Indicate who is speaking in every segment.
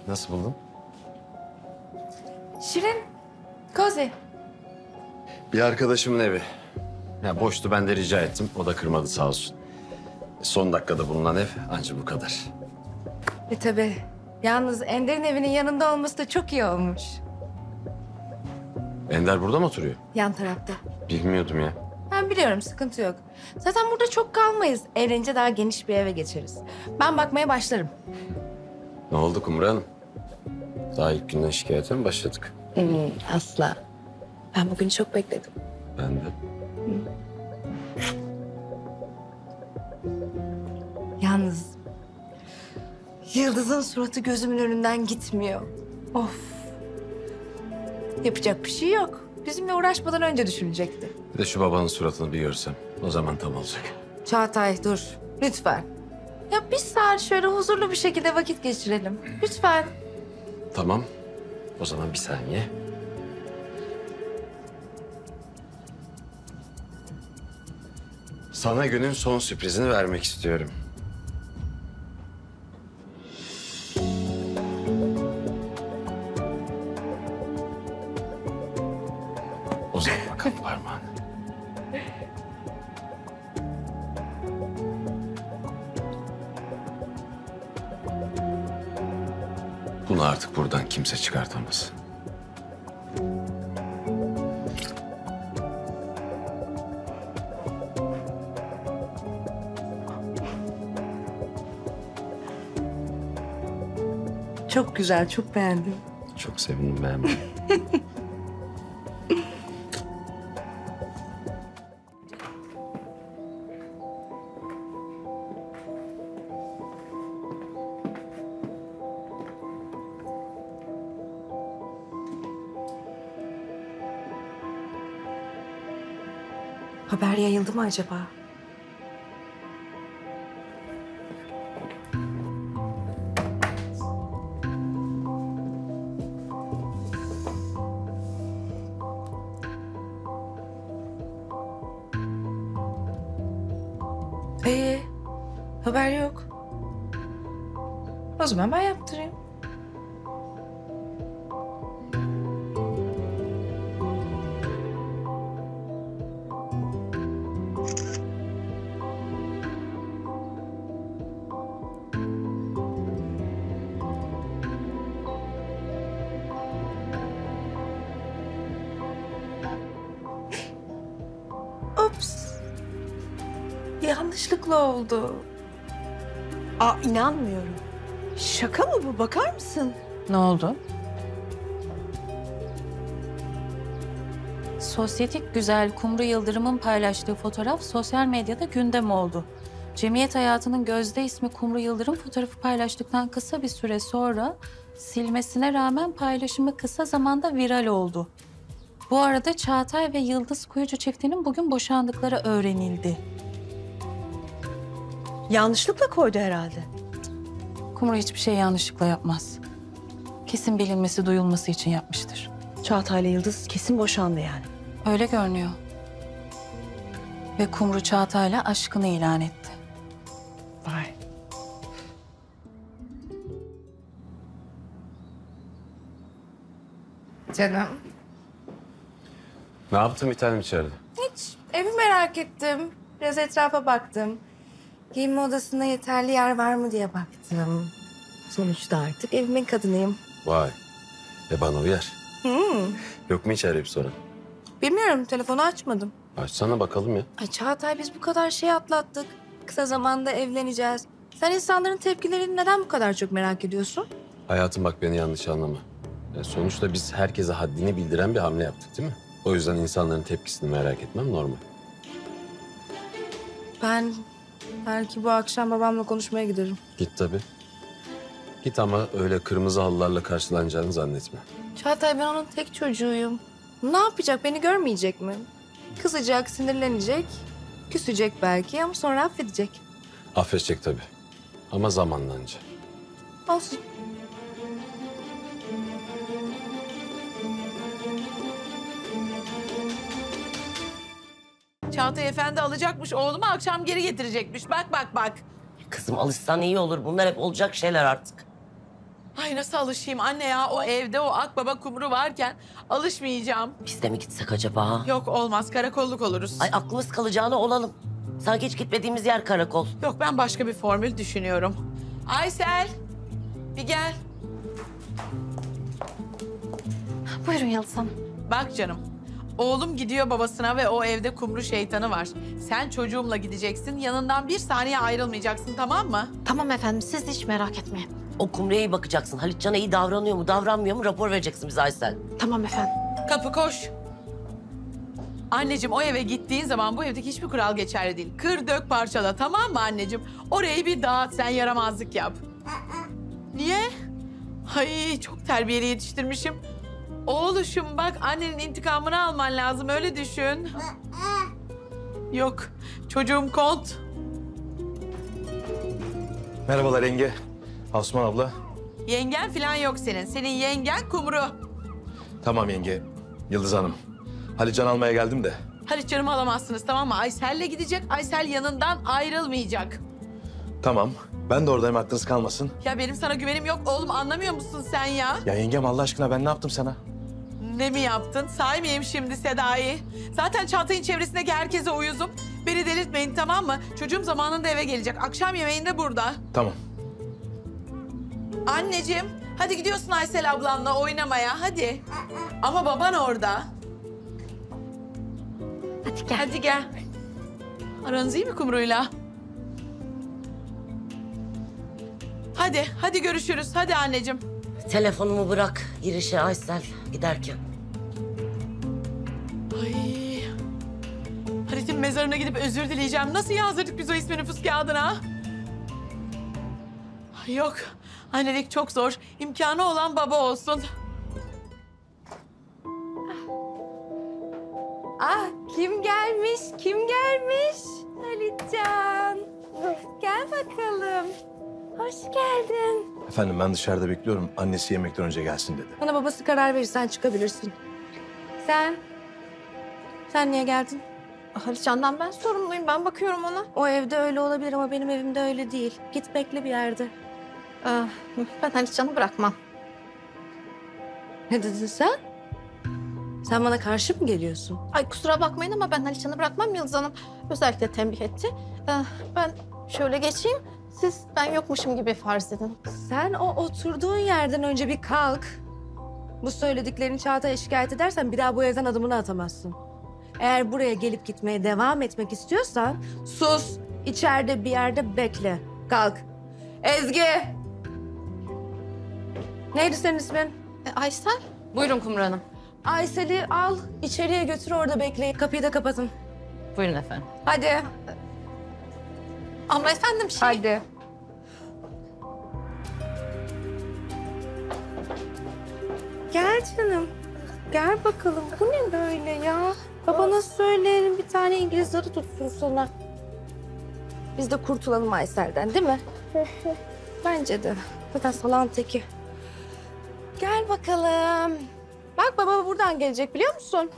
Speaker 1: Nasıl buldun?
Speaker 2: Şirin, cozy.
Speaker 1: Bir arkadaşımın evi. Ya boştu, ben de rica ettim. O da kırmadı sağ olsun. Son dakikada bulunan ev anca bu kadar.
Speaker 2: Tabii. Yalnız Ender'in evinin yanında olması da çok iyi olmuş.
Speaker 1: Ender burada mı oturuyor?
Speaker 2: Yan tarafta.
Speaker 1: Bilmiyordum ya.
Speaker 2: Ben biliyorum, sıkıntı yok. Zaten burada çok kalmayız. Eğlenince daha geniş bir eve geçeriz. Ben bakmaya başlarım.
Speaker 1: Ne oldu Kumru Hanım? Daha ilk günden şikayete mi başladık?
Speaker 2: Asla. Ben bugün çok bekledim.
Speaker 1: Ben de.
Speaker 2: Yalnız Yıldız'ın suratı gözümün önünden gitmiyor. Of. Yapacak bir şey yok. Bizimle uğraşmadan önce düşünecekti.
Speaker 1: Bir de şu babanın suratını bir görsem. O zaman tam olacak.
Speaker 2: Çağatay dur. Lütfen. Ya bir saat şöyle huzurlu bir şekilde vakit geçirelim. Lütfen.
Speaker 1: Tamam. O zaman bir saniye. Sana günün son sürprizini vermek istiyorum. Uzat bakalım parmağını. Bunu artık buradan kimse çıkartamaz.
Speaker 2: Çok güzel, çok beğendim.
Speaker 1: Çok sevindim ben.
Speaker 2: Haber yayıldı mı acaba? Haber yok. O zaman ben yaptırayım. Ups. Yanlışlıkla oldu.
Speaker 3: Aa, inanmıyorum. Şaka mı bu? Bakar mısın?
Speaker 4: Ne oldu? Sosyetik güzel Kumru Yıldırım'ın paylaştığı fotoğraf sosyal medyada gündem oldu. Cemiyet hayatının gözde ismi Kumru Yıldırım fotoğrafı paylaştıktan kısa bir süre sonra silmesine rağmen paylaşımı kısa zamanda viral oldu. Bu arada Çağatay ve Yıldız Kuyucu çiftinin bugün boşandıkları öğrenildi.
Speaker 3: Yanlışlıkla koydu herhalde.
Speaker 4: Kumru hiçbir şey yanlışlıkla yapmaz. Kesin bilinmesi, duyulması için yapmıştır.
Speaker 3: Çağatay'la Yıldız kesin boşandı yani.
Speaker 4: Öyle görünüyor. Ve Kumru Çağatay'la aşkını ilan etti.
Speaker 3: Vay.
Speaker 2: Canım.
Speaker 1: Ne yaptın bir tanem içeride?
Speaker 2: Hiç. Evi merak ettim. Biraz etrafa baktım. Giyinme odasında yeterli yer var mı diye baktım. Sonuçta artık evimin kadınıyım.
Speaker 1: Vay. Bana uyar. Yok mu içeride bir sorun?
Speaker 2: Bilmiyorum, telefonu açmadım.
Speaker 1: Açsana bakalım ya.
Speaker 2: Ay Çağatay, biz bu kadar şey atlattık. Kısa zamanda evleneceğiz. Sen insanların tepkilerini neden bu kadar çok merak ediyorsun?
Speaker 1: Hayatım bak, beni yanlış anlama. Sonuçta biz herkese haddini bildiren bir hamle yaptık değil mi? O yüzden insanların tepkisini merak etmem normal.
Speaker 2: Ben belki bu akşam babamla konuşmaya giderim.
Speaker 1: Git tabii. Git ama öyle kırmızı halılarla karşılanacağını zannetme.
Speaker 2: Çağatay, ben onun tek çocuğuyum. Ne yapacak, beni görmeyecek mi? Kızacak, sinirlenecek, küsecek belki ama sonra affedecek.
Speaker 1: Affedecek tabii. Ama zamanla anca.
Speaker 2: Olsun.
Speaker 5: Çağatay Efendi alacakmış oğlumu, akşam geri getirecekmiş. Bak bak bak.
Speaker 6: Kızım alışsan iyi olur. Bunlar hep olacak şeyler artık.
Speaker 5: Ay nasıl alışayım anne ya? O evde o akbaba kumru varken alışmayacağım.
Speaker 6: Biz de mi gitsek acaba?
Speaker 5: Yok olmaz, karakolluk oluruz.
Speaker 6: Ay aklımız kalacağına olalım. Sanki hiç gitmediğimiz yer karakol.
Speaker 5: Yok ben başka bir formül düşünüyorum. Aysel, bir gel.
Speaker 7: Buyurun Yıldız Hanım.
Speaker 5: Bak canım, oğlum gidiyor babasına ve o evde kumru şeytanı var. Sen çocuğumla gideceksin, yanından bir saniye ayrılmayacaksın, tamam mı?
Speaker 7: Tamam efendim, siz de hiç merak etmeyin.
Speaker 6: O kumruya iyi bakacaksın. Halitcan'a iyi davranıyor mu, davranmıyor mu rapor vereceksin bize Aysel.
Speaker 7: Tamam efendim.
Speaker 5: Kapı koş. Anneciğim o eve gittiğin zaman bu evdeki hiçbir kural geçerli değil. Kır dök parçala, tamam mı anneciğim? Orayı bir dağıt, sen yaramazlık yap. Niye? Ay çok terbiyeli yetiştirmişim. Oğluşum bak annenin intikamını alman lazım, öyle düşün. Yok, çocuğum kont.
Speaker 8: Merhabalar yenge. Asuman abla.
Speaker 5: Yengen falan yok senin. Senin yengen kumru.
Speaker 8: Tamam yenge. Yıldız Hanım. Halitcan almaya geldim de.
Speaker 5: Halit canımı alamazsınız, tamam mı? Aysel'le gidecek, Aysel yanından ayrılmayacak.
Speaker 8: Tamam. Ben de oradayım, aklınız kalmasın.
Speaker 5: Ya benim sana güvenim yok oğlum, anlamıyor musun sen ya?
Speaker 8: Ya yengem Allah aşkına ben ne yaptım sana?
Speaker 5: Ne mi yaptın? Saymayayım şimdi Seda'yı. Zaten çantayın çevresindeki herkese uyuzum. Beni delirtmeyin, tamam mı? Çocuğum zamanında eve gelecek. Akşam yemeğinde burada.
Speaker 8: Tamam.
Speaker 5: Anneciğim, hadi gidiyorsun Aysel ablanla oynamaya, hadi. Ama baban orada.
Speaker 7: Hadi gel.
Speaker 5: Hadi gel. Aranız iyi mi kumruyla? Hadi görüşürüz. Hadi anneciğim.
Speaker 6: Telefonumu bırak girişe Aysel giderken.
Speaker 5: Ay. Halit'in mezarına gidip özür dileyeceğim. Nasıl yazdırdık biz o ismi nüfus kağıdına? Ay yok. Annelik çok zor. İmkanı olan baba olsun.
Speaker 2: Ah kim gelmiş? Kim gelmiş? Halitcan. Gel bakalım. Hoş geldin.
Speaker 8: Efendim ben dışarıda bekliyorum. Annesi yemekten önce gelsin dedi.
Speaker 2: Bana babası karar verirsen çıkabilirsin. Sen? Sen niye geldin?
Speaker 7: Halitcan'dan ben sorumluyum. Ben bakıyorum ona.
Speaker 2: O evde öyle olabilir ama benim evimde öyle değil. Git bekle bir yerde.
Speaker 7: Ben Halitcan'ı bırakmam.
Speaker 2: Ne dedin sen? Sen bana karşı mı geliyorsun?
Speaker 7: Ay kusura bakmayın ama ben Halitcan'ı bırakmam, Yıldız Hanım. Özellikle tembih etti. Ben şöyle geçeyim. Siz ben yokmuşum gibi farz edin.
Speaker 2: Sen o oturduğun yerden önce bir kalk. Bu söylediklerini Çağatay'a şikayet edersen bir daha bu evden adımını atamazsın. Eğer buraya gelip gitmeye devam etmek istiyorsan sus, içeride bir yerde bekle. Kalk. Ezgi! Neydi senin ismin?
Speaker 7: Aysel.
Speaker 4: Buyurun Kumru Hanım.
Speaker 2: Aysel'i al, içeriye götür orada bekle. Kapıyı da kapatın.
Speaker 4: Buyurun efendim.
Speaker 2: Hadi.
Speaker 7: Ama efendim
Speaker 2: Hadi. Gel canım. Gel bakalım. Bu ne böyle ya? Babana söyleyelim bir tane İngiliz zarı tutsun sana. Biz de kurtulalım Aysel'den değil mi? Bence de. Zaten salağın teki. Gel bakalım. Bak baba buradan gelecek biliyor musun?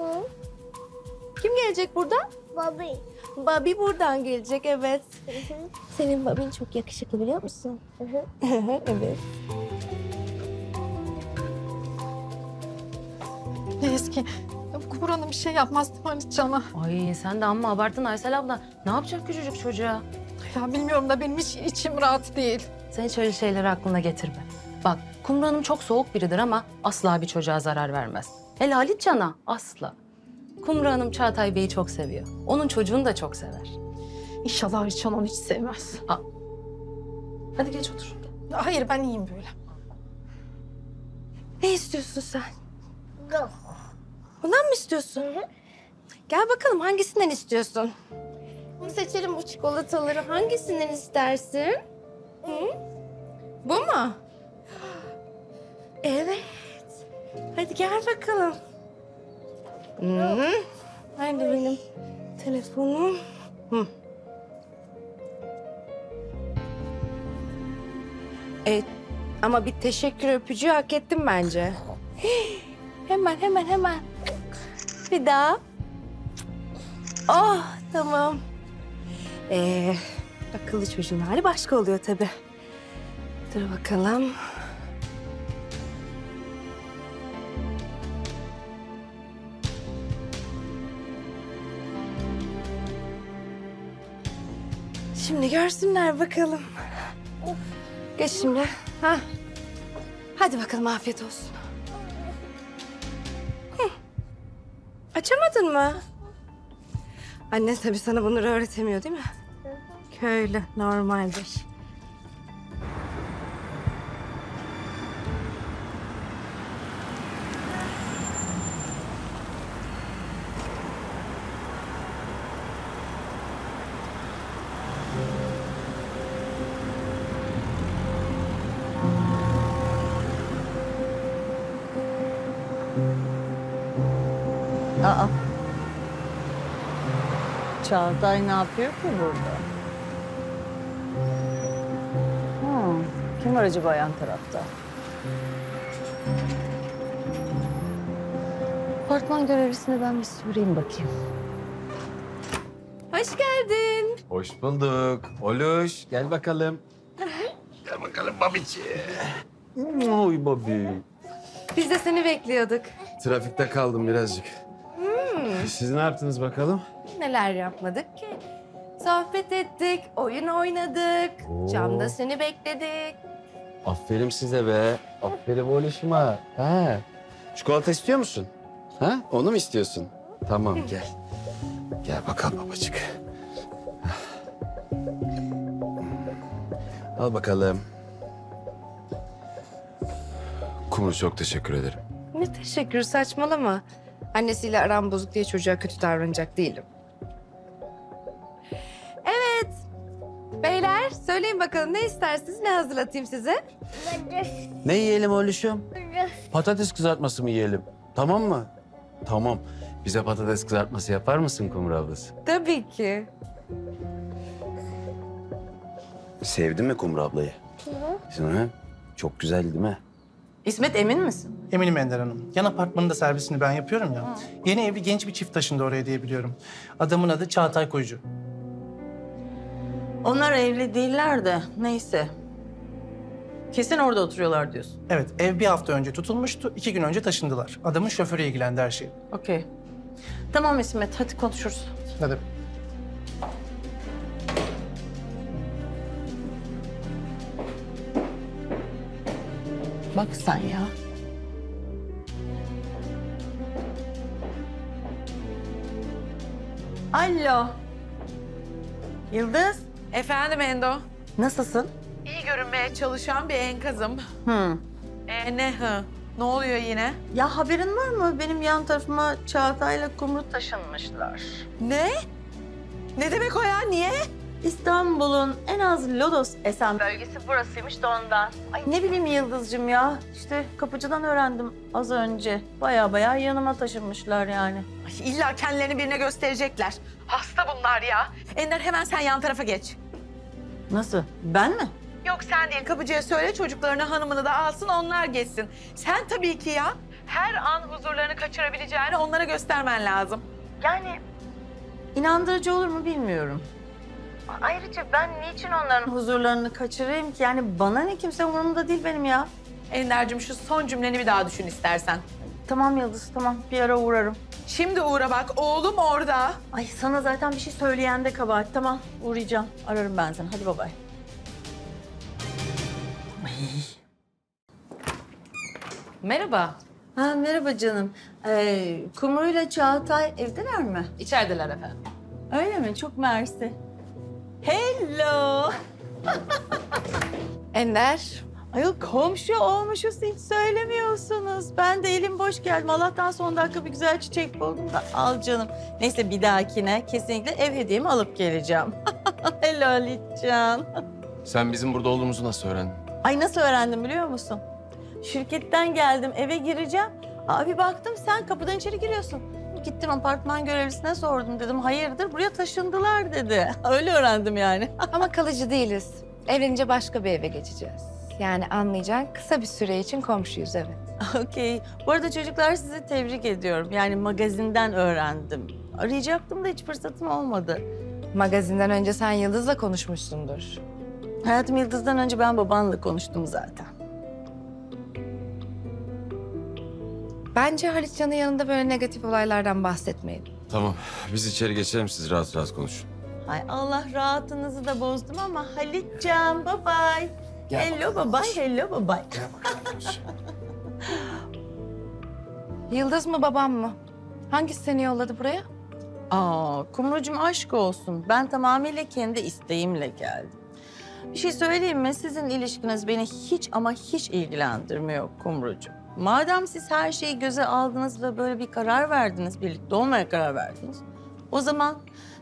Speaker 2: Kim gelecek buradan?
Speaker 9: Bobby.
Speaker 2: Bobby buradan gelecek evet. Senin Bobby'n çok yakışıklı biliyor musun? Evet.
Speaker 7: Ezgi. Kumru Hanım bir şey yapmaz değil mi Halitcan'a?
Speaker 4: Ay sen de amma abarttın Aysel abla. Ne yapacak küçücük çocuğa?
Speaker 7: Ya bilmiyorum da benim hiç içim rahat değil.
Speaker 4: Sen hiç öyle şeyleri aklına getirme. Bak Kumru Hanım çok soğuk biridir ama asla bir çocuğa zarar vermez. Hele Halitcan'a asla. Kumru Hanım Çağatay Bey'i çok seviyor. Onun çocuğunu da çok sever.
Speaker 7: İnşallah Halitcan onu hiç sevmez.
Speaker 4: Hadi geç otur.
Speaker 7: Hayır ben iyiyim böyle.
Speaker 2: Ne istiyorsun sen?
Speaker 9: Go.
Speaker 2: Bundan mı istiyorsun? Gel bakalım hangisinden istiyorsun? Seçelim bu çikolataları. Hangisinden istersin? Hı? Bu mu? Evet. Hadi gel bakalım. Hı. Nerede benim telefonum? Hı. Ama bir teşekkür öpücüğü hak ettim bence. Hemen. Bir daha. Oh, tamam. Akıllı çocuğun hali başka oluyor tabii. Dur bakalım. Şimdi görsünler bakalım. Geç şimdi. Ha. Hadi bakalım afiyet olsun. Hı. Açamadın mı? Annen tabii sana bunları öğretemiyor değil mi? Köylü, normaldir.
Speaker 9: Aa. Çağatay ne yapıyor ki burada? Kim var acaba yan tarafta? Apartman görevlisine ben bir sorayım bakayım.
Speaker 2: Hoş geldin.
Speaker 1: Hoş bulduk. Oluş gel bakalım. Gel bakalım babici. Oy babi.
Speaker 2: Biz de seni bekliyorduk.
Speaker 1: Trafikte kaldım birazcık. Siz ne yaptınız bakalım?
Speaker 2: Neler yapmadık ki? Sohbet ettik, oyun oynadık.
Speaker 1: Oo.
Speaker 2: Camda seni bekledik.
Speaker 1: Aferin size be. Aferin oluşuma. Ha. Çikolata istiyor musun? Ha? Onu mu istiyorsun? Tamam gel. Gel bakalım babacık. Al bakalım. Kumru çok teşekkür ederim.
Speaker 2: Ne teşekkür, saçmalama. Annesiyle aram bozuk diye çocuğa kötü davranacak değilim. Evet. Beyler söyleyin bakalım ne istersiniz, ne hazırlatayım size?
Speaker 1: Ne yiyelim oğluşum? Patates kızartması mı yiyelim? Tamam mı? Tamam. Bize patates kızartması yapar mısın Kumru ablası?
Speaker 2: Tabii ki.
Speaker 1: Sevdin mi Kumru ablayı? Hı. Çok güzel değil mi?
Speaker 10: İsmet emin misin?
Speaker 11: Eminim Ender Hanım. Yan apartmanın da servisini ben yapıyorum ya. Yeni evli genç bir çift taşındı oraya diye biliyorum. Adamın adı Çağatay Koyucu.
Speaker 10: Onlar evli değiller de neyse. Kesin orada oturuyorlar diyorsun.
Speaker 11: Evet, ev bir hafta önce tutulmuştu. 2 gün önce taşındılar. Adamın şoförü ilgilendi her şey.
Speaker 10: Okey. Tamam İsmet hadi konuşuruz.
Speaker 11: Hadi.
Speaker 10: Bak sen ya. Alo. Yıldız.
Speaker 5: Efendim Endo.
Speaker 10: Nasılsın?
Speaker 5: İyi görünmeye çalışan bir enkazım.
Speaker 10: Hı.
Speaker 5: Ne hı? Ne oluyor yine?
Speaker 10: Ya haberin var mı? Benim yan tarafıma Çağatay'la Kumru taşınmışlar.
Speaker 5: Ne? Ne demek o ya? Niye?
Speaker 10: İstanbul'un en az lodos esen bölgesi burasıymış da ondan. Ay ne bileyim Yıldız'cığım ya. İşte kapıcıdan öğrendim az önce. Baya yanıma taşınmışlar yani.
Speaker 5: Ay, illa kendilerini birine gösterecekler. Hasta bunlar ya. Ender hemen sen yan tarafa geç.
Speaker 10: Nasıl? Ben mi?
Speaker 5: Yok sen değil. Kapıcıya söyle çocuklarını, hanımını da alsın onlar geçsin. Sen tabii ki ya. Her an huzurlarını kaçırabileceğini onlara göstermen lazım.
Speaker 10: Yani inandırıcı olur mu bilmiyorum. Ayrıca ben niçin onların huzurlarını kaçırayım ki? Yani bana ne, kimse umurumda değil benim ya.
Speaker 5: Ender'cim şu son cümleni bir daha düşün istersen.
Speaker 10: Tamam Yıldız, tamam. Bir ara uğrarım.
Speaker 5: Şimdi uğra bak, oğlum orada.
Speaker 10: Ay sana zaten bir şey söyleyen de kabahat. Tamam, uğrayacağım. Ararım ben seni. Hadi babay.
Speaker 4: Merhaba.
Speaker 10: Ha merhaba canım. Kumru ile Çağatay evdeler mi?
Speaker 4: İçerideler efendim.
Speaker 10: Öyle mi? Çok mersi. Hello.
Speaker 2: Ender.
Speaker 10: Ayol komşu olmuşuz hiç söylemiyorsunuz. Ben de elim boş geldim. Allah'tan son dakika bir güzel çiçek buldum da al canım. Neyse bir dahakine kesinlikle ev hediyemi alıp geleceğim. Hello Halitcan.
Speaker 1: Sen bizim burada olduğumuzu nasıl öğrendin?
Speaker 10: Ay nasıl öğrendim biliyor musun? Şirketten geldim eve gireceğim. Abi baktım sen kapıdan içeri giriyorsun. Gittim apartman görevlisine sordum dedim. Hayırdır buraya taşındılar dedi. Öyle öğrendim yani.
Speaker 2: Ama kalıcı değiliz. Evlenince başka bir eve geçeceğiz. Yani anlayacağın kısa bir süre için komşuyuz evet.
Speaker 10: Okey. Bu arada çocuklar sizi tebrik ediyorum. Yani magazinden öğrendim. Arayacaktım da hiç fırsatım olmadı.
Speaker 2: Magazinden önce sen Yıldız'la konuşmuşsundur.
Speaker 10: Hayatım Yıldız'dan önce ben babanla konuştum zaten.
Speaker 2: Bence Halitcan'ın yanında böyle negatif olaylardan bahsetmeyin.
Speaker 1: Tamam. Biz içeri geçelim siz rahat rahat konuşun.
Speaker 10: Ay Allah rahatınızı da bozdum ama Halitcan, bye bye. Hello bye bye, hello bye bye.
Speaker 2: Yıldız mı babam mı? Hangisi seni yolladı buraya?
Speaker 10: Kumrucuğum aşk olsun. Ben tamamıyla kendi isteğimle geldim. Bir şey söyleyeyim mi? Sizin ilişkiniz beni hiç ama hiç ilgilendirmiyor Kumrucuğum. Madem siz her şeyi göze aldınız ve böyle bir karar verdiniz, birlikte olmaya karar verdiniz. O zaman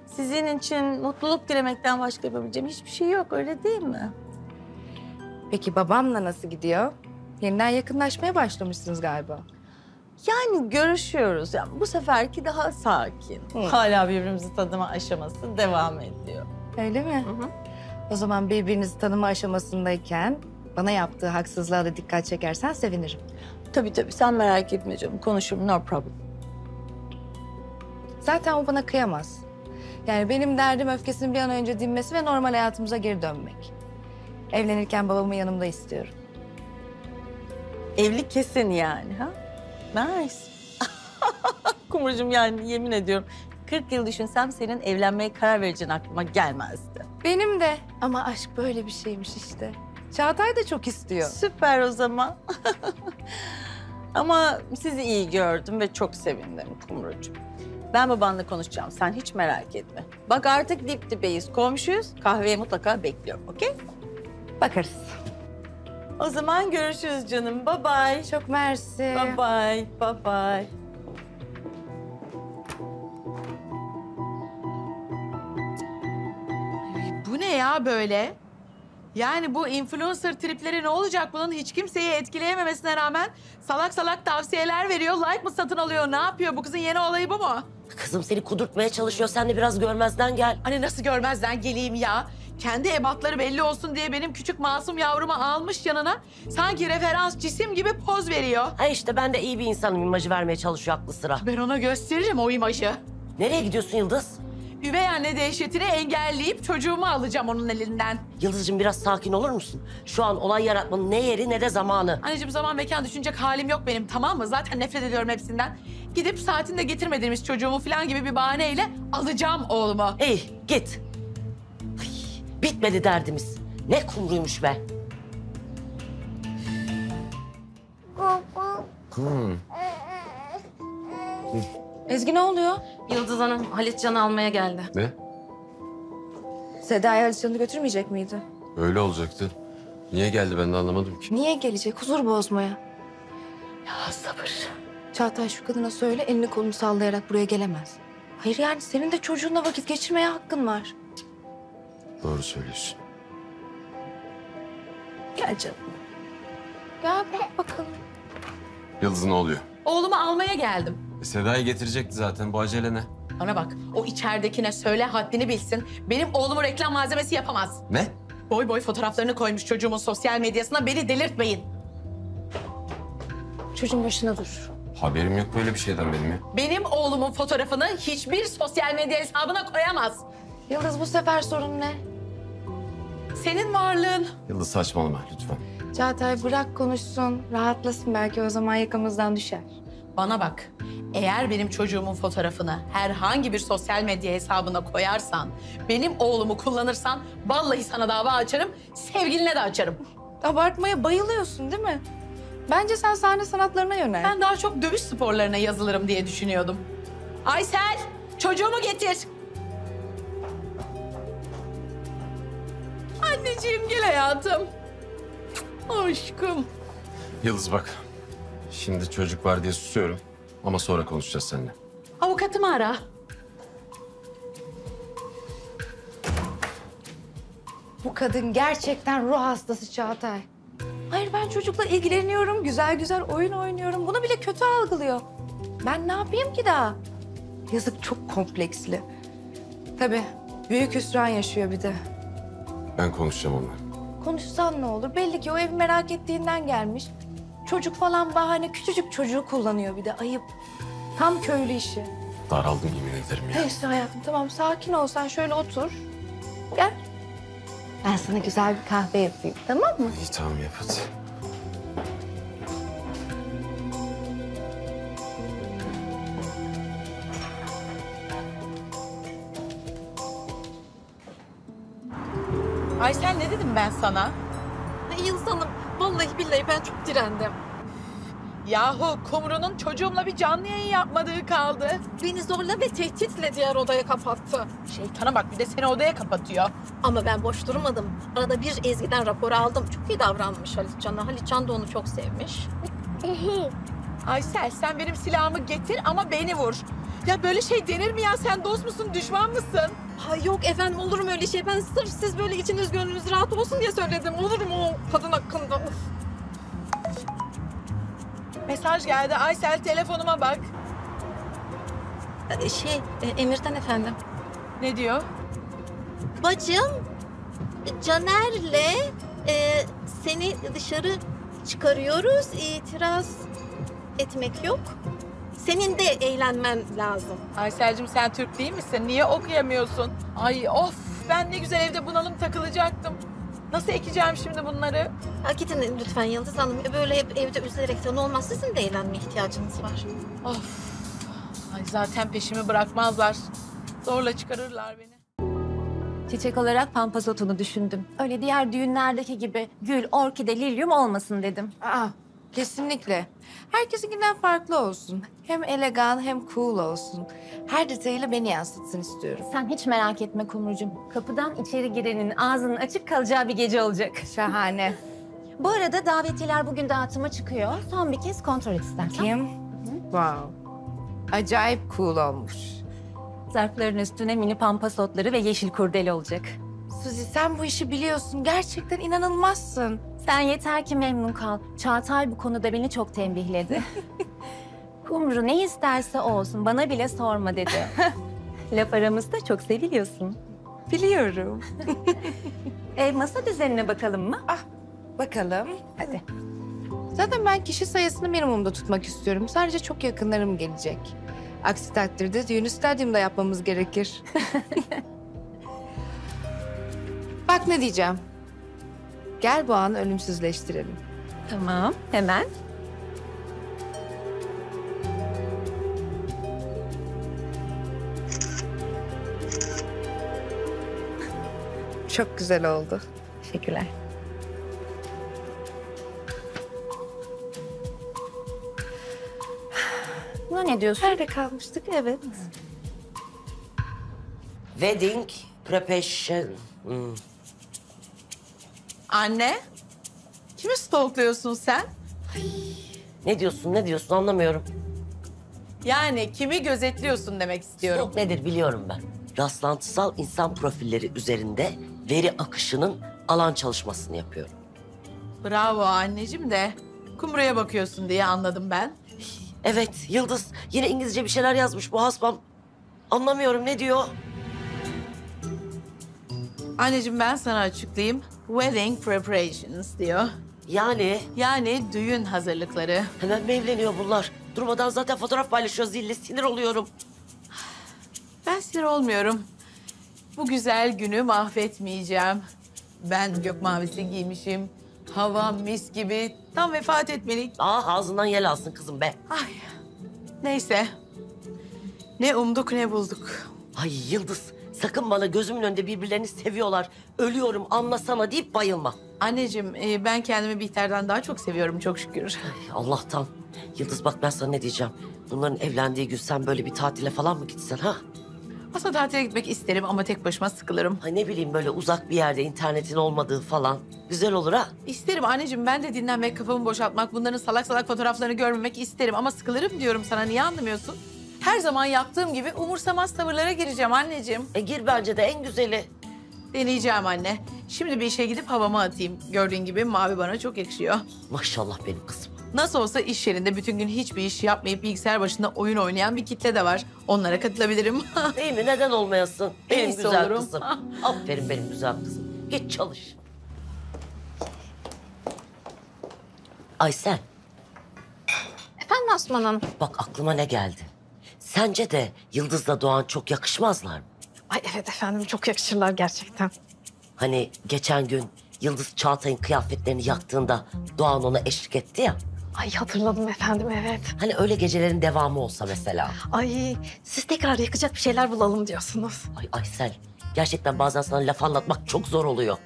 Speaker 10: sizin için mutluluk dilemekten başka yapabileceğim hiçbir şey yok, öyle değil mi?
Speaker 2: Peki babamla nasıl gidiyor? Yeniden yakınlaşmaya başlamışsınız galiba.
Speaker 10: Yani görüşüyoruz. Yani bu seferki daha sakin. Hala birbirimizi tanıma aşaması devam ediyor.
Speaker 2: Öyle mi?
Speaker 10: Hı hı.
Speaker 2: O zaman birbirinizi tanıma aşamasındayken bana yaptığı haksızlığa da dikkat çekersen sevinirim.
Speaker 10: Tabii sen merak etme canım. Konuşurum, no problem.
Speaker 2: Zaten o bana kıyamaz. Yani benim derdim öfkesinin bir an önce dinmesi ve normal hayatımıza geri dönmek. Evlenirken babamı yanımda istiyorum.
Speaker 10: Evlilik kesin yani ha? Nice. Kumrucuğum yani yemin ediyorum 40 yıl düşünsem senin evlenmeye karar vereceğin aklıma gelmezdi.
Speaker 2: Benim de ama aşk böyle bir şeymiş işte. Çağatay da çok istiyor.
Speaker 10: Süper o zaman. Ama sizi iyi gördüm ve çok sevindim Kumrucuğum. Ben babanla konuşacağım, sen hiç merak etme. Bak artık dip dibeyiz, komşuyuz. Kahveye mutlaka bekliyorum, okey?
Speaker 2: Bakarız.
Speaker 10: O zaman görüşürüz canım, bye bye.
Speaker 2: Çok mersi.
Speaker 10: Bye bye, bye bye.
Speaker 5: Bu ne ya böyle? Yani bu influencer tripleri ne olacak bunun? Hiç kimseyi etkileyememesine rağmen salak salak tavsiyeler veriyor. Like mı satın alıyor? Ne yapıyor? Bu kızın yeni olayı bu mu?
Speaker 6: Kızım seni kudurtmaya çalışıyor. Sen de biraz görmezden gel.
Speaker 5: Hani nasıl görmezden geleyim ya? Kendi ebatları belli olsun diye benim küçük masum yavrumu almış yanına. Sanki referans cisim gibi poz veriyor.
Speaker 6: Ha işte ben de iyi bir insanım imajı vermeye çalışıyor aklı sıra.
Speaker 5: Ben ona gösteririm o imajı.
Speaker 6: Nereye gidiyorsun Yıldız?
Speaker 5: Üvey anne dehşetini engelleyip çocuğumu alacağım onun elinden.
Speaker 6: Yıldız'cığım biraz sakin olur musun? Şu an olay yaratmanın ne yeri ne de zamanı.
Speaker 5: Anneciğim zaman mekan düşünecek halim yok benim, tamam mı? Zaten nefret ediyorum hepsinden. Gidip saatinde getirmediğimiz çocuğumu falan gibi bir bahaneyle alacağım oğlumu.
Speaker 6: İyi git. Ay, bitmedi derdimiz. Ne kumruymuş be.
Speaker 2: Ezgi ne oluyor?
Speaker 7: Yıldız Hanım Halitcan'ı almaya geldi.
Speaker 1: Ne?
Speaker 2: Seda'yı Halitcan'ı götürmeyecek miydi?
Speaker 1: Öyle olacaktı. Niye geldi ben de anlamadım ki.
Speaker 2: Niye gelecek? Huzur bozmaya.
Speaker 6: Ya sabır.
Speaker 2: Çağatay şu kadına söyle elini kolunu sallayarak buraya gelemez. Hayır yani senin de çocuğunla vakit geçirmeye hakkın var.
Speaker 1: Doğru söylüyorsun.
Speaker 2: Gel canım. Gel bak bakalım.
Speaker 1: Yıldız ne oluyor?
Speaker 5: Oğlumu almaya geldim.
Speaker 1: Seda'yı getirecekti zaten. Bu acele ne?
Speaker 5: Bana bak, o içeridekine söyle haddini bilsin. Benim oğlumu reklam malzemesi yapamaz.
Speaker 1: Ne?
Speaker 5: Boy boy fotoğraflarını koymuş çocuğumun sosyal medyasına. Beni delirtmeyin.
Speaker 2: Çocuğun başına dur.
Speaker 1: Haberim yok böyle bir şeyden benim ya.
Speaker 5: Benim oğlumun fotoğrafını hiçbir sosyal medya hesabına koyamaz.
Speaker 2: Yıldız bu sefer sorun ne?
Speaker 5: Senin varlığın.
Speaker 1: Yıldız saçmalama lütfen.
Speaker 2: Çağatay bırak konuşsun. Rahatlasın belki o zaman yakamızdan düşer.
Speaker 5: Bana bak, eğer benim çocuğumun fotoğrafını herhangi bir sosyal medya hesabına koyarsan, benim oğlumu kullanırsan vallahi sana dava açarım, sevgiline de açarım.
Speaker 2: Abartmaya bayılıyorsun değil mi? Bence sen sahne sanatlarına yönel.
Speaker 5: Ben daha çok dövüş sporlarına yazılırım diye düşünüyordum. Aysel, çocuğumu getir. Anneciğim gel hayatım. Aşkım.
Speaker 1: Yıldız bak. Şimdi çocuk var diye susuyorum. Ama sonra konuşacağız seninle.
Speaker 5: Avukatımı ara.
Speaker 2: Bu kadın gerçekten ruh hastası Çağatay. Hayır ben çocukla ilgileniyorum, güzel güzel oyun oynuyorum. Bunu bile kötü algılıyor. Ben ne yapayım ki daha? Yazık çok kompleksli. Tabii büyük hüsran yaşıyor bir de.
Speaker 1: Ben konuşacağım onunla.
Speaker 2: Konuşsan ne olur? Belli ki o evi merak ettiğinden gelmiş. Çocuk falan bahane, küçücük çocuğu kullanıyor bir de. Ayıp. Tam köylü işi.
Speaker 1: Daraldım yemin ederim ya.
Speaker 2: Neyse hayatım tamam sakin ol sen şöyle otur. Gel. Ben sana güzel bir kahve yapayım tamam mı?
Speaker 1: İyi tamam yap hadi.
Speaker 5: Aysel ne dedim ben sana?
Speaker 7: Yıldız Hanım, vallahi billahi ben çok direndim.
Speaker 5: Yahu Kumru'nun çocuğumla bir canlı yayın yapmadığı kaldı.
Speaker 7: Beni zorla ve tehditle diğer odaya kapattı.
Speaker 5: Şeytana bak bir de seni odaya kapatıyor.
Speaker 7: Ama ben boş durmadım. Arada bir Ezgi'den rapor aldım. Çok iyi davranmış Halitcan'a. Halitcan da onu çok sevmiş.
Speaker 5: Aysel sen benim silahımı getir ama beni vur. Ya böyle şey denir mi ya? Sen dost musun, düşman mısın?
Speaker 7: Ha yok efendim, olur mu öyle şey? Ben sırf siz böyle içiniz gönlünüz rahat olsun diye söyledim. Olur mu o kadın hakkında? Of.
Speaker 5: Mesaj geldi. Aysel telefonuma bak.
Speaker 7: Emir'den efendim.
Speaker 5: Ne diyor?
Speaker 7: Bacım, Caner'le seni dışarı çıkarıyoruz. İtiraz etmek yok. Senin de eğlenmen lazım.
Speaker 5: Aysel'cim sen Türk değil misin? Niye okuyamıyorsun? Ay of ben ne güzel evde bunalım takılacaktım. Nasıl ekeceğim şimdi bunları?
Speaker 7: Ha, gidin lütfen Yıldız Hanım. Böyle hep evde üzerekten olmaz. Sizin de eğlenmeye ihtiyacınız var.
Speaker 5: Of. Ay zaten peşimi bırakmazlar. Zorla çıkarırlar beni.
Speaker 4: Çiçek olarak pampazotunu düşündüm. Öyle diğer düğünlerdeki gibi gül, orkide, lilyum olmasın dedim.
Speaker 2: Aa, kesinlikle. Herkesinkinden farklı olsun. Hem elegan hem cool olsun. Her detayıyla beni yansıtsın istiyorum.
Speaker 4: Sen hiç merak etme Kumrucuğum. Kapıdan içeri girenin ağzının açık kalacağı bir gece olacak.
Speaker 2: Şahane.
Speaker 4: Bu arada davetiyeler bugün dağıtıma çıkıyor. Son bir kez kontrol et istersen.
Speaker 2: Kim? Wow. Acayip cool olmuş.
Speaker 4: Zarfların üstüne mini pampasotları ve yeşil kurdele olacak.
Speaker 2: Suzi sen bu işi biliyorsun. Gerçekten inanılmazsın.
Speaker 4: Sen yeter ki memnun kal. Çağatay bu konuda beni çok tembihledi. Kumru ne isterse olsun bana bile sorma dedi. Laf aramızda çok seviliyorsun.
Speaker 2: Biliyorum.
Speaker 4: Masa düzenine bakalım mı?
Speaker 2: Bakalım. Hadi. Zaten ben kişi sayısını minimumda tutmak istiyorum. Sadece çok yakınlarım gelecek. Aksi takdirde düğünü stadyumda yapmamız gerekir. Bak ne diyeceğim. Gel bu anı ölümsüzleştirelim.
Speaker 4: Tamam, hemen.
Speaker 2: Çok güzel oldu.
Speaker 4: Teşekkürler. Buna ne diyorsun?
Speaker 2: Nerede kalmıştık? Evet.
Speaker 6: Wedding preparation.
Speaker 5: Anne. Kimi stalkluyorsun sen?
Speaker 6: Ne diyorsun anlamıyorum.
Speaker 5: Yani kimi gözetliyorsun demek istiyorum.
Speaker 6: Stalk nedir biliyorum ben. Rastlantısal insan profilleri üzerinde veri akışının alan çalışmasını yapıyorum.
Speaker 5: Bravo anneciğim de. Kumru'ya bakıyorsun diye anladım ben.
Speaker 6: Evet Yıldız yine İngilizce bir şeyler yazmış bu hasbam. Anlamıyorum ne diyor?
Speaker 5: Anneciğim ben sana açıklayayım. Wedding preparations diyor. Yani düğün hazırlıkları.
Speaker 6: Hemen mi evleniyor bunlar? Durmadan zaten fotoğraf paylaşıyor zilli sinir oluyorum.
Speaker 5: Ben sinir olmuyorum. Bu güzel günü mahvetmeyeceğim. Ben gök mavisi giymişim. Hava mis gibi. Tam vefat etmelik.
Speaker 6: Ağzından yel alsın kızım be.
Speaker 5: Ay. Neyse. Ne umduk ne bulduk.
Speaker 6: Ay Yıldız sakın bana gözümün önünde birbirlerini seviyorlar. Ölüyorum anlasana deyip bayılma.
Speaker 5: Anneciğim ben kendimi Bihter'den daha çok seviyorum çok şükür.
Speaker 6: Ay, Allah'tan. Yıldız bak ben sana ne diyeceğim. Bunların evlendiği gün sen böyle bir tatile falan mı gitsen ha?
Speaker 5: Aslında tatile gitmek isterim ama tek başıma sıkılırım.
Speaker 6: Ay ne bileyim böyle uzak bir yerde internetin olmadığı falan. Güzel olur ha?
Speaker 5: İsterim anneciğim ben de dinlenmek, kafamı boşaltmak, bunların salak salak fotoğraflarını görmemek isterim. Ama sıkılırım diyorum sana, niye anlamıyorsun? Her zaman yaptığım gibi umursamaz tavırlara gireceğim anneciğim.
Speaker 6: Gir bence de en güzeli.
Speaker 5: Deneyeceğim anne. Şimdi bir işe gidip havamı atayım. Gördüğün gibi mavi bana çok yakışıyor.
Speaker 6: Maşallah benim kızım.
Speaker 5: Nasıl olsa iş yerinde bütün gün hiçbir iş yapmayıp bilgisayar başında oyun oynayan bir kitle de var. Onlara katılabilirim.
Speaker 6: Değil mi? Neden olmayasın?
Speaker 5: En
Speaker 6: Benim
Speaker 5: iyisi
Speaker 6: güzel
Speaker 5: olurum.
Speaker 6: kızım. Aferin benim güzel kızım. Git çalış. Aysel,
Speaker 7: Efendim Asman Hanım?
Speaker 6: bak aklıma ne geldi. Sence de Yıldız'la Doğan çok yakışmazlar mı?
Speaker 7: Ay evet efendim, çok yakışırlar gerçekten.
Speaker 6: Hani geçen gün Yıldız Çağatay'ın kıyafetlerini yaktığında Doğan ona eşlik etti ya.
Speaker 7: Ay hatırladım efendim, evet.
Speaker 6: Hani öyle gecelerin devamı olsa mesela.
Speaker 7: Ay siz tekrar yakacak bir şeyler bulalım diyorsunuz.
Speaker 6: Ay Aysel, gerçekten bazen sana laf anlatmak çok zor oluyor.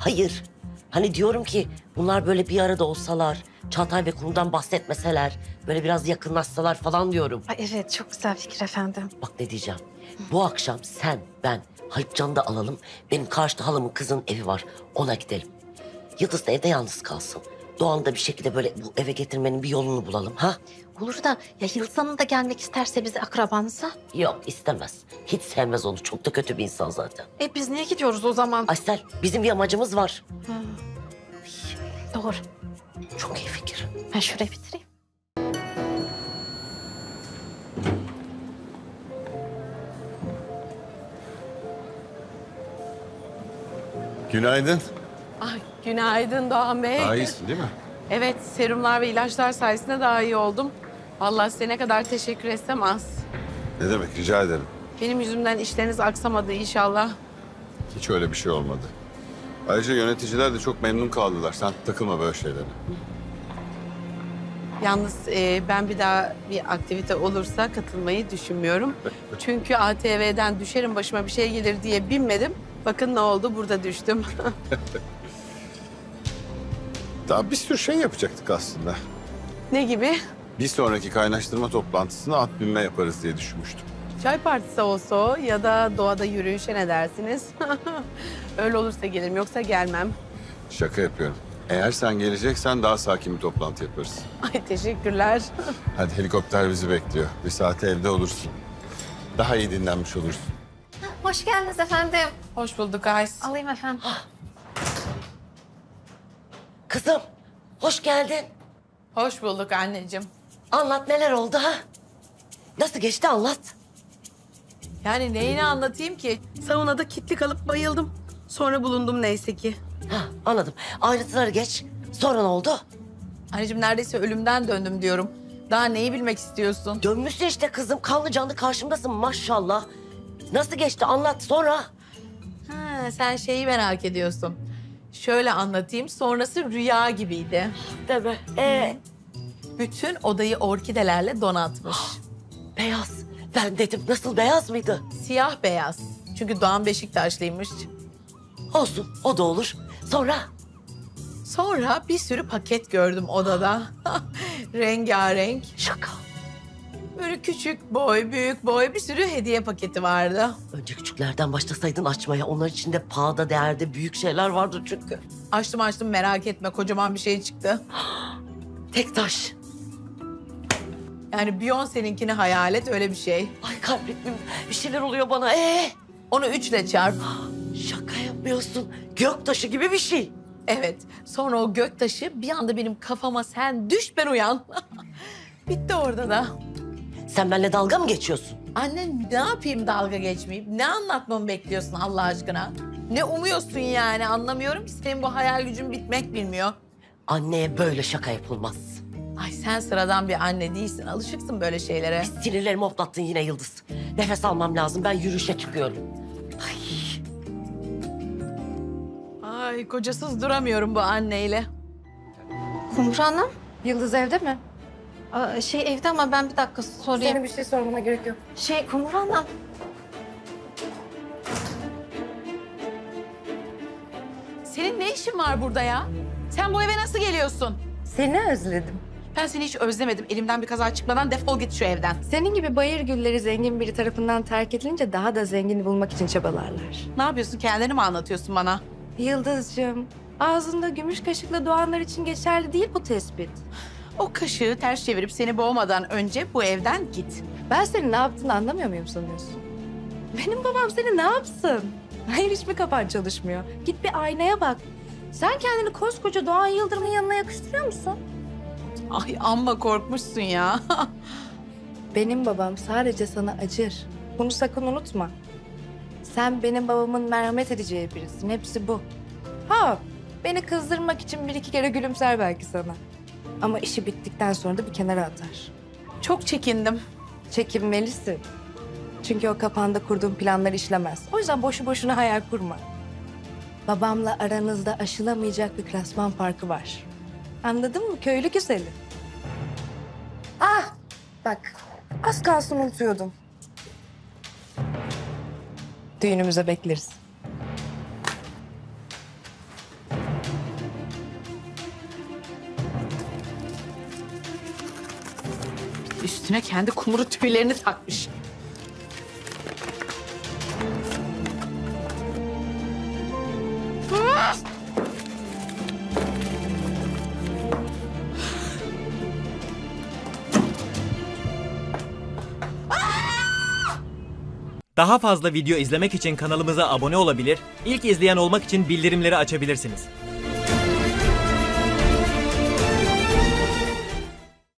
Speaker 6: Hayır. Hani diyorum ki bunlar böyle bir arada olsalar, Çağatay ve Kumru'dan bahsetmeseler, böyle biraz yakınlaşsalar falan diyorum.
Speaker 7: Ay evet, çok güzel fikir efendim.
Speaker 6: Bak ne diyeceğim. Bu akşam sen, ben, Halukcan'ı da alalım. Benim karşıda halamın kızının evi var. Ona gidelim. Yıldız da evde yalnız kalsın. Doğan'ı da bir şekilde böyle bu eve getirmenin bir yolunu bulalım ha?
Speaker 7: Olur da ya Yıldız Hanım da gelmek isterse bizi akrabanıza.
Speaker 6: Yok istemez. Hiç sevmez onu. Çok da kötü bir insan zaten.
Speaker 7: Biz niye gidiyoruz o zaman?
Speaker 6: Aysel bizim bir amacımız var.
Speaker 7: Doğru.
Speaker 6: Çok iyi fikir.
Speaker 7: Ben şurayı bitireyim.
Speaker 12: Günaydın.
Speaker 5: Ay, günaydın Doğan Bey.
Speaker 12: Daha iyisin değil mi?
Speaker 5: Evet, serumlar ve ilaçlar sayesinde daha iyi oldum. Vallahi size ne kadar teşekkür etsem az.
Speaker 12: Ne demek, rica ederim.
Speaker 5: Benim yüzümden işleriniz aksamadı inşallah.
Speaker 12: Hiç öyle bir şey olmadı. Ayrıca yöneticiler de çok memnun kaldılar. Sen takılma böyle şeylere.
Speaker 5: Yalnız ben bir daha bir aktivite olursa katılmayı düşünmüyorum. Çünkü ATV'den düşerim başıma bir şey gelir diye binmedim. Bakın ne oldu, burada düştüm.
Speaker 12: Daha bir sürü şey yapacaktık aslında.
Speaker 5: Ne gibi?
Speaker 12: Bir sonraki kaynaştırma toplantısına at binme yaparız diye düşünmüştüm.
Speaker 5: Çay partisi olsa o ya da doğada yürüyüşe ne dersiniz? Öyle olursa gelirim, yoksa gelmem.
Speaker 12: Şaka yapıyorum. Eğer sen geleceksen daha sakin bir toplantı yaparız.
Speaker 5: Ay teşekkürler.
Speaker 12: Hadi helikopter bizi bekliyor. Bir saate evde olursun. Daha iyi dinlenmiş olursun.
Speaker 7: Hoş geldiniz efendim.
Speaker 5: Hoş bulduk Ays.
Speaker 7: Alayım efendim.
Speaker 6: Kızım hoş geldin.
Speaker 5: Hoş bulduk anneciğim.
Speaker 6: Anlat neler oldu ha? Nasıl geçti anlat.
Speaker 5: Yani neyini anlatayım ki? Saunada kilitli kalıp bayıldım. Sonra bulundum neyse ki.
Speaker 6: Ha, anladım. Ayrıntıları geç. Sonra ne oldu?
Speaker 5: Anneciğim neredeyse ölümden döndüm diyorum. Daha neyi bilmek istiyorsun?
Speaker 6: Dönmüşsün işte kızım. Kanlı canlı karşımdasın maşallah. Nasıl geçti anlat sonra.
Speaker 5: Ha, sen şeyi merak ediyorsun. Şöyle anlatayım. Sonrası rüya gibiydi.
Speaker 6: Deme.
Speaker 5: Bütün odayı orkidelerle donatmış.
Speaker 6: Beyaz. Ben dedim nasıl beyaz mıydı?
Speaker 5: Siyah beyaz. Çünkü Doğan Beşiktaşlıymış.
Speaker 6: Olsun o da olur. Sonra?
Speaker 5: Sonra bir sürü paket gördüm odada. Rengarenk.
Speaker 6: Şaka.
Speaker 5: Böyle küçük boy, büyük boy bir sürü hediye paketi vardı.
Speaker 6: Önce küçüklerden başlasaydın açmaya. Onlar içinde pahada değerde büyük şeyler vardır çünkü.
Speaker 5: Açtım merak etme, kocaman bir şey çıktı.
Speaker 6: Tek taş.
Speaker 5: Yani Beyoncé'ninkini hayal et, öyle bir şey.
Speaker 6: Ay kalbim bir şeyler oluyor bana.
Speaker 5: Onu 3'le çarp.
Speaker 6: Şaka yapmıyorsun. Göktaşı gibi bir şey.
Speaker 5: Evet. Sonra o göktaşı bir anda benim kafama sen düş ben uyan. Bitti orada da.
Speaker 6: Sen benimle dalga mı geçiyorsun?
Speaker 5: Anne ne yapayım dalga geçmeyip? Ne anlatmamı bekliyorsun Allah aşkına? Ne umuyorsun yani anlamıyorum ki senin bu hayal gücün bitmek bilmiyor.
Speaker 6: Anneye böyle şaka yapılmaz.
Speaker 5: Ay sen sıradan bir anne değilsin. Alışıksın böyle şeylere.
Speaker 6: Sinirlerimi hoplattın yine Yıldız. Nefes almam lazım. Ben yürüyüşe çıkıyorum.
Speaker 5: Ay kocasız duramıyorum bu anneyle.
Speaker 7: Kumru Hanım.
Speaker 2: Yıldız evde mi?
Speaker 7: Evde ama ben bir dakika sorayım.
Speaker 2: Senin bir şey sormana gerek yok.
Speaker 7: Kumru Hanım.
Speaker 5: Senin ne işin var burada ya? Sen bu eve nasıl geliyorsun?
Speaker 2: Seni özledim.
Speaker 5: Ben seni hiç özlemedim. Elimden bir kaza çıkmadan defol git şu evden.
Speaker 2: Senin gibi bayır gülleri zengin biri tarafından terk edilince daha da zengini bulmak için çabalarlar.
Speaker 5: Ne yapıyorsun? Kendini mi anlatıyorsun bana?
Speaker 2: Yıldızcığım, ağzında gümüş kaşıkla doğanlar için geçerli değil bu tespit.
Speaker 5: O kaşığı ters çevirip seni boğmadan önce bu evden git.
Speaker 2: Ben senin ne yaptığını anlamıyor muyum sanıyorsun? Benim babam seni ne yapsın? Hayır hiç mi kafan çalışmıyor? Git bir aynaya bak. Sen kendini koskoca Doğan Yıldırım'ın yanına yakıştırıyor musun?
Speaker 5: Ay amma korkmuşsun ya.
Speaker 2: Benim babam sadece sana acır. Bunu sakın unutma. Sen benim babamın merhamet edeceği birisin. Hepsi bu. Ha, beni kızdırmak için bir iki kere gülümser belki sana. Ama işi bittikten sonra da bir kenara atar.
Speaker 5: Çok çekindim.
Speaker 2: Çekinmelisin. Çünkü o kafanda kurduğun planlar işlemez. O yüzden boşu boşuna hayal kurma. Babamla aranızda aşılamayacak bir klasman farkı var. Anladın mı köylü güzeli? Ah, bak az kalsın unutuyordum. Düğünümüze bekleriz.
Speaker 5: Üstüne kendi kumru tüylerini takmış.
Speaker 13: Daha fazla video izlemek için kanalımıza abone olabilir, ilk izleyen olmak için bildirimleri açabilirsiniz.